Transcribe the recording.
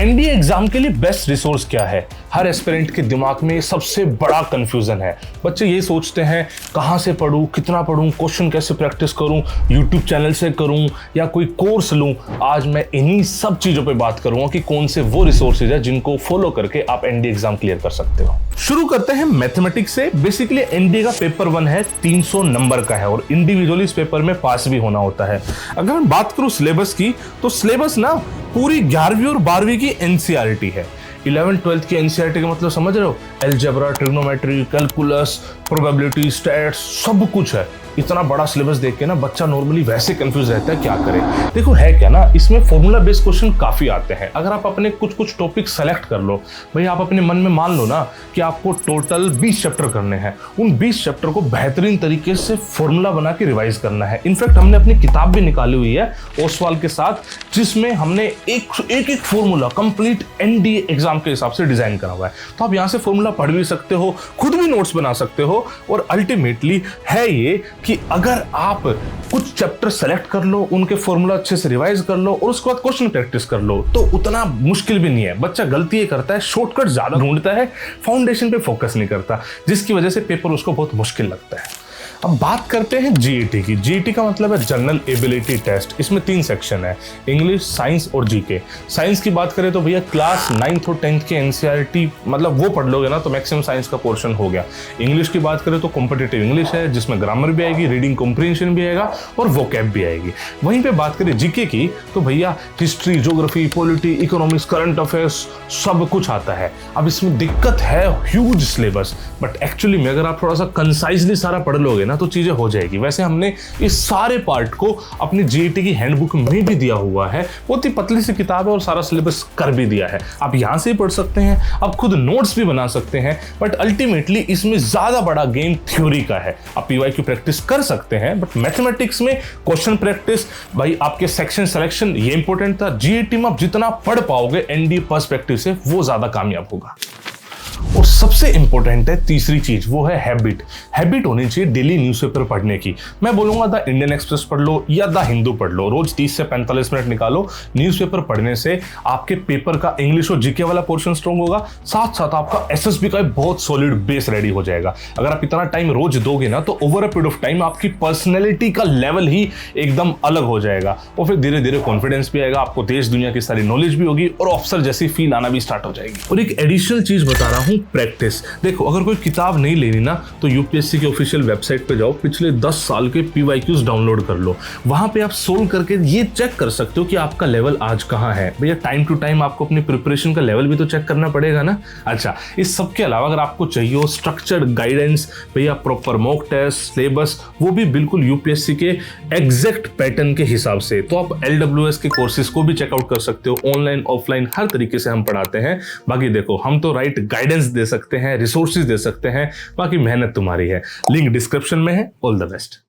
NDA exam के लिए best resource क्या है? हर एस्पिरेंट के दिमाग में सबसे बड़ा कंफ्यूजन है। बच्चे ये सोचते हैं कहाँ से पढूं, कितना पढूं, क्वेश्चन कैसे प्रैक्टिस करूं, यूट्यूब चैनल से करूं या कोई कोर्स लूं। आज मैं इन्हीं सब चीजों पे बात करूंगा कि कौन से वो रिसोर्सेज है जिनको फॉलो करके आप एनडीए एग्जाम क्लियर कर सकते हो। शुरू करते हैं मैथमेटिक्स से। बेसिकली एनडीए का पेपर 1 है, 300 नंबर का है और इंडिविजुअली इस पेपर में पास भी होना होता है। अगर मैं बात करूं सिलेबस की, तो सिलेबस ना पूरी 11वीं और 12वीं की एनसीईआरटी है। 11th-12th की एनसीईआरटी का मतलब समझ रहे हो? Algebra, trigonometry, calculus, probability, stats, सब कुछ है। इतना बड़ा सिलेबस देख के ना बच्चा नॉर्मली वैसे कंफ्यूज रहता है क्या करे। देखो है क्या ना, इसमें फॉर्मूला बेस्ड क्वेश्चन काफी आते हैं। अगर आप अपने कुछ टॉपिक सेलेक्ट कर लो, भाई आप अपने मन में मान लो ना कि आपको टोटल 20 चैप्टर करने हैं। उन 20 चैप्टर को बेहतरीन तरीके से फॉर्मूला बना के रिवाइज करना है। इनफैक्ट हमने अपनी किताब भी निकाली हुई है ओसवाल के साथ, जिसमें हमने एक फॉर्मूला कंप्लीट एनडीए एग्जाम के हिसाब से डिजाइन करा हुआ है। तो आप यहाँ से फॉर्मूला पढ़ भी सकते हो, खुद भी नोट्स बना सकते हो। और अल्टीमेटली है ये कि अगर आप कुछ चैप्टर सेलेक्ट कर लो, उनके फॉर्मूला अच्छे से रिवाइज कर लो और उसके बाद क्वेश्चन प्रैक्टिस कर लो, तो उतना मुश्किल भी नहीं है। बच्चा गलती ये करता है, शॉर्टकट ज्यादा ढूंढता है, फाउंडेशन पे फोकस नहीं करता, जिसकी वजह से पेपर उसको बहुत मुश्किल लगता है। अब बात करते हैं जीईटी की। जीईटी का मतलब है जनरल एबिलिटी टेस्ट। इसमें 3 सेक्शन है, इंग्लिश, साइंस और जीके। साइंस की बात करें तो भैया क्लास 9th और 10th के एनसीईआरटी मतलब वो पढ़ लोगे ना तो मैक्सिमम साइंस का पोर्शन हो गया। इंग्लिश की बात करें तो कॉम्पिटिटिव इंग्लिश है, जिसमें ग्रामर भी आएगी, रीडिंग कॉम्प्रिहेंशन भी आएगा और वोकैब भी आएगी। वहीं पे बात करें जीके की तो भैया history, geography, polity, economics, current affairs सब कुछ आता है। अब इसमें दिक्कत है ह्यूज सिलेबस, बट एक्चुअली में अगर आप थोड़ा सा कंसाइजली सारा पढ़ लोगे ना तो चीजें हो जाएगी। वैसे हमने इस सारे पार्ट को अपनी जीईटी की हैंडबुक में भी दिया हुआ है। बहुत ही पतली सी किताब है और सारा सिलेबस कर भी दिया है। आप यहां से ही पढ़ सकते हैं, आप खुद नोट्स भी बना सकते हैं, बट अल्टीमेटली इसमें ज्यादा बड़ा गेम थ्योरी का है। आप पीवाई की प्रैक्टिस कर सकते हैं, बट मैथमेटिक्स में क्वेश्चन प्रैक्टिस, भाई आपके सेक्शन सिलेक्शन ये इंपॉर्टेंट था। जीईटी में आप जितना पढ़ पाओगे एनडीए पर्सपेक्टिव से वो ज्यादा कामयाब होगा। और सबसे इंपॉर्टेंट है तीसरी चीज, वो है हैबिट होनी चाहिए डेली न्यूज़पेपर पढ़ने की। मैं बोलूंगा द इंडियन एक्सप्रेस पढ़ लो या द हिंदू पढ़ लो, रोज 30 से 45 मिनट निकालो। न्यूज़पेपर पढ़ने से आपके पेपर का इंग्लिश और जीके वाला पोर्शन स्ट्रॉन्ग होगा, साथ साथ आपका एसएसबी का बहुत सॉलिड बेस रेडी हो जाएगा। अगर आप इतना टाइम रोज दोगे ना तो over a period of time आपकी पर्सनैलिटी का लेवल ही एकदम अलग हो जाएगा और फिर धीरे धीरे कॉन्फिडेंस भी आएगा, आपको देश दुनिया की सारी नॉलेज भी होगी और ऑफिसर जैसी फील आना भी स्टार्ट हो जाएगी। और एक एडिशनल चीज बता रहा हूं, प्रैक्टिस। देखो अगर कोई किताब नहीं लेनी ना तो यूपीएससी की ऑफिशियल वेबसाइट पे जाओ, पिछले 10 साल के पीवाईक्यूज डाउनलोड कर लो। वहां पे आप सोल्व करके ये चेक कर सकते हो कि आपका लेवल आज कहां है। भैया टाइम टू टाइम आपको अपनी प्रिपरेशन का लेवल भी तो चेक करना पड़ेगा ना। अच्छा, इस सब के अलावा अगर आपको चाहिए हो स्ट्रक्चर्ड गाइडेंस, भैया प्रॉपर मॉक टेस्ट, सिलेबस, वो भी बिल्कुल यूपीएससी के एग्जैक्ट पैटर्न के हिसाब से, तो आप एलडब्ल्यूएस के कोर्सेज को भी चेकआउट कर सकते हो। ऑनलाइन ऑफलाइन हर तरीके से हम पढ़ाते हैं। बाकी देखो हम तो राइट गाइडेंस दे सकते हैं, रिसोर्सेज दे सकते हैं, बाकी मेहनत तुम्हारी है। लिंक डिस्क्रिप्शन में है। All the best.